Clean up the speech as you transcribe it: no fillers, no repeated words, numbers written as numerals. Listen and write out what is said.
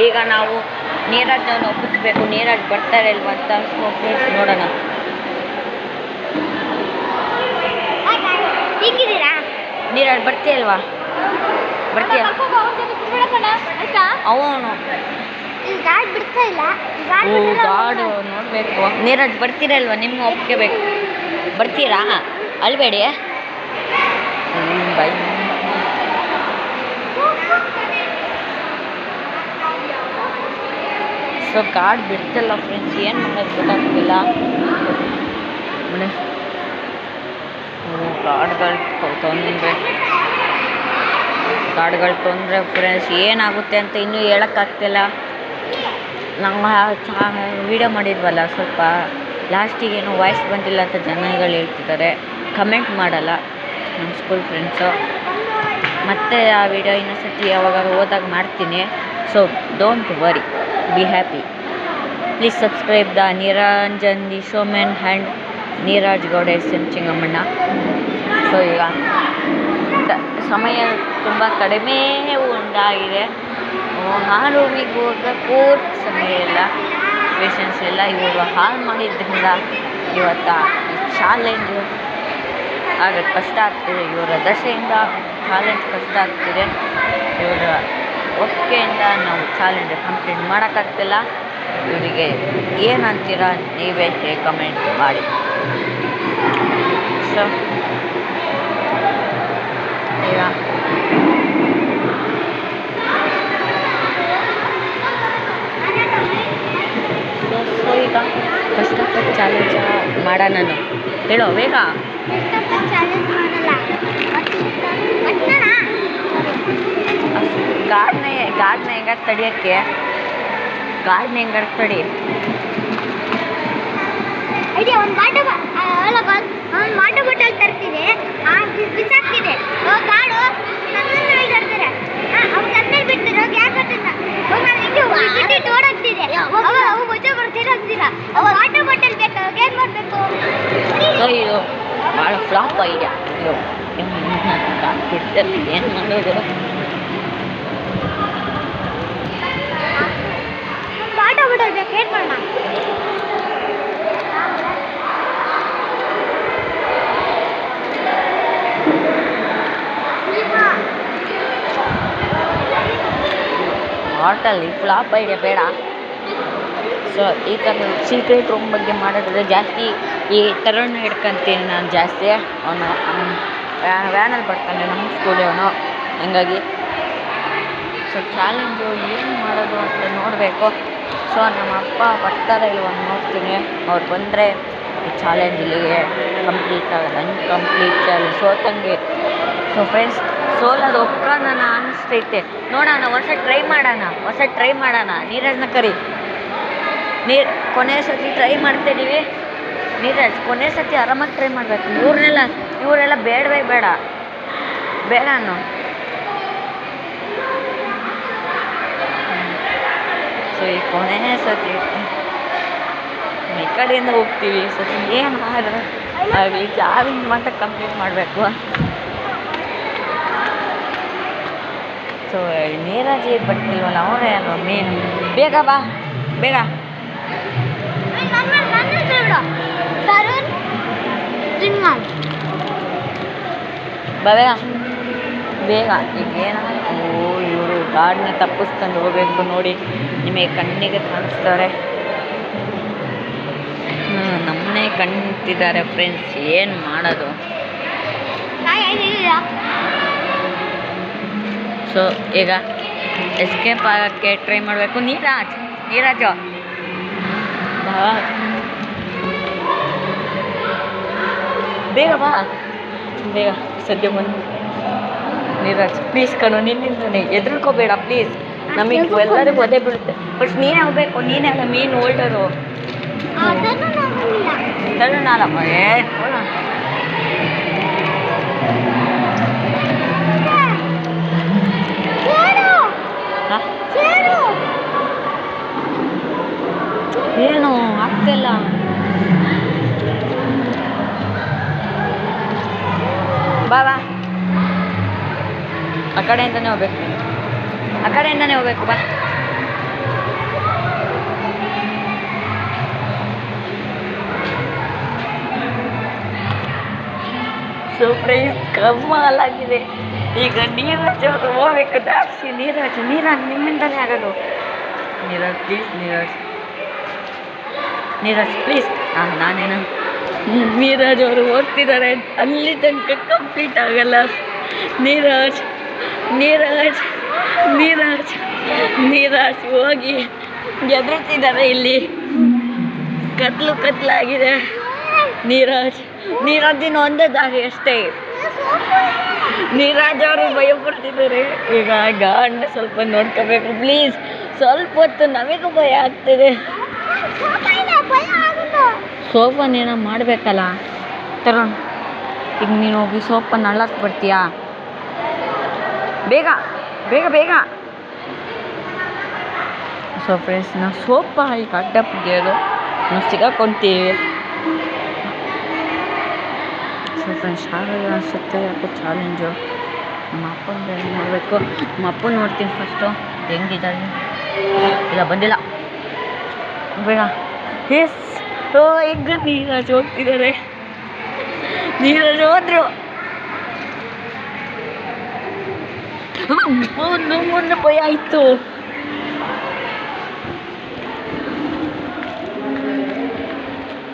ಈಗ ನಾವು ನೀರಜನ್ನು ಒಪ್ಪಿಸ್ಬೇಕು. ನೀರಜ್ ಬರ್ತಾರೆ ಇಲ್ವಾ ಅಂತ ನೋಡೋಣ. ನೀರಜ್ ಬರ್ತೀಯಲ್ವಾ? ಬರ್ತೀಯ? ಅವನು ಗಾಡು ನೋಡಬೇಕು. ನೀರಜ್ ಬರ್ತೀರಲ್ವಾ? ನಿಮ್ಗೆ ಒಪ್ಕೋಬೇಕು. ಬರ್ತೀರಾ? ಅಲ್ಬೇಡಿ. ಬೈ. ಸೊ ಗಾಡ್ ಬಿಡ್ತಿಲ್ಲ ಫ್ರೆಂಡ್ಸ್, ಏನು ಮಾಡೋದು ಗೊತ್ತಾಗ್ತಿಲ್ಲ. ಗಾಡ್ಗಳು ತೊಂದರೆ ಫ್ರೆಂಡ್ಸ್, ಏನಾಗುತ್ತೆ ಅಂತ ಇನ್ನೂ ಹೇಳೋಕ್ಕಾಗ್ತಿಲ್ಲ. ನಮ್ಮ ವೀಡಿಯೋ ಮಾಡಿದ್ವಲ್ಲ, ಸ್ವಲ್ಪ ಲಾಸ್ಟಿಗೇನು ವಾಯ್ಸ್ ಬಂದಿಲ್ಲ ಅಂತ ಜನಗಳು ಹೇಳ್ತಿದ್ದಾರೆ. ಕಮೆಂಟ್ ಮಾಡಲ್ಲ ನಮ್ಮ ಸ್ಕೂಲ್ ಫ್ರೆಂಡ್ಸು. ಮತ್ತು ಆ ವಿಡಿಯೋ ಇನ್ನೊಂದ್ಸತಿ ಯಾವಾಗ ಹೋದಾಗ ಮಾಡ್ತೀನಿ. So don't worry, be happy. Please subscribe the Niranjan the showman and Neeraj Gowda SM. ಚಿಂಗಮ್ಮಣ್ಣ. ಸೊ ಈಗ ಸಮಯ ತುಂಬ ಕಡಿಮೆ ಉಂಟಾಗಿದೆ. ಆ ರೂಮಿಗೆ ಹೋಗೋಕ್ಕೂ ಸಮಯ ಇಲ್ಲ, ಪೇಷನ್ಸ್ ಇಲ್ಲ. ಇವರು ಹಾಳು ಮಾಡಿದ್ದರಿಂದ ಇವತ್ತು ಚಾಲೆಂಜು ಆಗೋದು ಕಷ್ಟ ಆಗ್ತಿದೆ. ಇವರ ದಶೆಯಿಂದ ಚಾಲೆಂಜ್ ಕಷ್ಟ ಆಗ್ತಿದೆ. ಇವರ ಒಪ್ಪಿಗೆಯಿಂದ ನಾವು ಚಾಲೆಂಜ್ ಕಂಪ್ಲೀಟ್ ಮಾಡೋಕ್ಕಾಗ್ತಿಲ್ಲ. ಇವರಿಗೆ ಏನಂತೀರ ನೀವೇ ಕಮೆಂಟ್ ಮಾಡಿ. ಸೊ ಈಗ ಈಗ ಕಷ್ಟಪಟ್ಟು ಚಾಲೆಂಜ್ ಮಾಡೋಣ. ನಾನು ಹೇಳೋ ಬೇಗ. ಗಾಡ್ನ ಹೆಂಗಾರು ತಡಿಯೋಕ್ಕೆ, ಗಾಡ್ನ ಹೆಂಗಾರು ತಡಿ. ಒಂದು ವಾಟರ್ ಬಾಟಲ್ ತರ್ತಿದೆ, ಬಿಸಾಕ್ತಿದೆ. ಗಾಡು ನನ್ತಾರೆ, ಅವ್ರು ನನ್ಮೇಲೆ ಬಿಡ್ತಾರೆ. ಹೋಗಿ ಯಾಕೆ ಬರ್ತಿದ್ದ ಬಿಟ್ಟು ಓಡಾಗ್ತಿದೆ. ಅವು ಗೊಜ್ಜ ಬರ್ತೀರ ಅಂತೀರ. ವಾಟರ್ ಬಾಟಲ್ ಬೇಕು, ಅವಾಗ ಏನು ಮಾಡಬೇಕು? ಸೊ ಇದು ಭಾಳ ಫ್ಲಾಪ್ ಐಡಿಯಾ. ಇದು ಬಿಡ್ತಾರೆ, ಏನು ಮಾಡೋದು? ವಾಟರ್ ಬಾಟಲ್ ಬೇಕು, ಏನು ಮಾಡೋಣ? ಹಾಟಲ್ಲಿ ಫ್ಲಾಪ್ ಐಡಿಯಾ ಬೇಡ. ಸೊ ಈ ಥರ ಸೀಕ್ರೆಟ್ ರೂಮ್ ಬಗ್ಗೆ ಮಾಡಿದ್ರೆ ಜಾಸ್ತಿ ಈ ಥರನ ಹಿಡ್ಕೊಂತೀನಿ ನಾನು ಜಾಸ್ತಿ. ಅವನು ವ್ಯಾನಲ್ಲಿ ಬರ್ತಾನೆ ನಮ್ಮ ಸ್ಕೂಲಿಯವನು, ಹಂಗಾಗಿ ಸೊ ಚಾಲೆಂಜು ಏನು ಮಾಡೋದು ಅಂತ ನೋಡಬೇಕು. ಸೊ ನಮ್ಮ ಅಪ್ಪ ಬರ್ತಾರೆ ಇಲ್ವ ನೋಡ್ತೀನಿ. ಅವ್ರು ಬಂದರೆ ಈ ಚಾಲೆಂಜ್ ಇಲ್ಲಿಗೆ ಕಂಪ್ಲೀಟ್ ಆಗೋದು. ಅನ್ಕಂಪ್ಲೀಟ್ ಚಾಲೆಂಜ್ ಸೋತಂಗೆ. ಸೊ ಫ್ರೆಂಡ್ಸ್, ಸೋಲೋದು ಒಪ್ಕೊಳ್ಳೋಣ ಅನ್ನಿಸ್ತೈತೆ. ನೋಡೋಣ, ಹೊಸ ಟ್ರೈ ಮಾಡೋಣ. ನೀರಜ್ನ ಕರಿ. ಕೊನೆ ಸತಿ ಟ್ರೈ ಮಾಡ್ತಿದ್ದೀವಿ. ನೀರಜ್ ಕೊನೆ ಸತಿ ಆರಾಮಾಗಿ ಟ್ರೈ ಮಾಡಬೇಕು. ಇವರೆಲ್ಲ ಬೇಡವೇ ಬೇಡ ಅನ್ನೋ. ಸೊ ಈ ಕೊನೆ ಸತಿ ಈ ಕಡೆಯಿಂದ ಹೋಗ್ತೀವಿ. ಸತಿ ಏನು ಆಗಲಿ ಚಾಲೆಂಜ್ ಮಾತ್ರ ಕಂಪ್ಲೀಟ್ ಮಾಡಬೇಕು. ಸೊ ನೀರಜ್ ಬರ್ತಿಲ್ವಲ್ಲ, ಅವರೇ ಅಲ್ವ ಮೇನು. ಬೇಗ ಬಾ, ಬೇಗ ಬೇಗ. ಈಗೇನ ಇವರು ಗಾಡಿನ ತಪ್ಪಿಸ್ಕೊಂಡು ಹೋಗ್ಬೇಕು. ನೋಡಿ, ನಿಮಗೆ ಕಣ್ಣಿಗೆ ಕಾಣಿಸ್ತಾರೆ. ನಮ್ಮನ್ನೇ ಕಣ್ಣಿಟ್ಟಿದ್ದಾರೆ ಫ್ರೆಂಡ್ಸ್, ಏನು ಮಾಡೋದು? ಸೊ ಈಗ ಎಸ್ಕೇಪ್ ಆಗೋಕ್ಕೆ ಟ್ರೈ ಮಾಡಬೇಕು. ನೀರಜ್ ಬಾ, ಬೇಗ ಬಾ, ಬೇಗ ಸದ್ಯ ಬಂದು. ನೀರಜ್ ಪ್ಲೀಸ್ ಕಣು, ನಿನ್ನಿಂದನೇ ಹೆದರ್ಕೋಬೇಡ ಪ್ಲೀಸ್. ನಮಗೆ ಎಲ್ಲರಿಗೂ ಒದೆ ಬೀಳುತ್ತೆ. ಬಟ್ ನೀನೇ ಹೋಗ್ಬೇಕು, ನೀನೇ ಅಲ್ಲ ಮೀನು ಹೋಲ್ಡರು. ತರುಣಾಲಮ್ಮ ಏನು ಆಗ್ತಿಲ್ಲ. ಬಾ ಆ ಕಡೆಯಿಂದನೇ ಹೋಗ್ಬೇಕು, ಬಾ. ಸೊ ಪ್ರೈಸ್ ಕಮ್ಮಾಲಾಗಿದೆ. ಈಗ ನೀರಜ್ ಅವರು ಹೋಗ್ಬೇಕು ದಾಪ್ಸಿ. ನೀರಜ್ ನಿಮ್ಮಿಂದಲೇ ಆಗೋದು. Neeraj please, Neeraj please. ನಾನೇನು ನೀರಜ್ ಅವರು ಹೋಗ್ತಿದ್ದಾರೆ, ಅಲ್ಲಿ ತನಕ ಕಂಪ್ಲೀಟ್ ಆಗಲ್ಲ. ನೀರಜ್ ಹೋಗಿ ಎದುರ್ತಿದ್ದಾರೆ. ಇಲ್ಲಿ ಕತ್ಲಾಗಿದೆ. ನೀರಜಿನ ಒಂದೇ ದಾರಿ ಅಷ್ಟೇ. ನೀರಜ್ ಅವರು ಭಯ ಪಡ್ತಿದ್ದಾರೆ. ಈಗ ಗಾಂಡ ಸ್ವಲ್ಪ ನೋಡ್ಕೋಬೇಕು ಪ್ಲೀಸ್. ಸ್ವಲ್ಪ ಹೊತ್ತು ನಮಗೂ ಭಯ ಆಗ್ತಿದೆ. ಸೋಫಾನೇನ ಮಾಡಬೇಕಲ್ಲ ತರುಣ್. ಈಗ ನೀನು ಹೋಗಿ ಸೋಫಾನ ಅಳ್ಳಕ್ಕೆ ಬರ್ತೀಯಾ? ಬೇಗ. ಸೊ ಫ್ರೆಂಡ್ಸ್, ನಾವು ಸೋಫಾ ಈಗ ಅಡ್ಡ ಬಿದ್ದೋದು, ನಾವು ಸಿಗಾಕೊಂತೀವಿ. ಸೊ ಫ್ರೆಂಡ್ಸ್, ಆಗಲ್ಲ ಅನಿಸುತ್ತೆ ಯಾಕೋ ಚಾಲೆಂಜು. ನಮ್ಮ ಅಪ್ಪನ ನೋಡಬೇಕು. ನಮ್ಮ ಅಪ್ಪನ ನೋಡ್ತೀನಿ ಫಸ್ಟು ಹೆಂಗಿದ್ದಾರೆ. ಇಲ್ಲ ಬಂದಿಲ್ಲ. ಬೇಡ. ಈಗ ನೀರಜ್ ಹೋಗ್ತಿದ್ದಾರೆ. ನೀರಜ್ ಹೋದ್ರು. ಮೊನ್ನೆ ಭಯ ಆಯಿತು.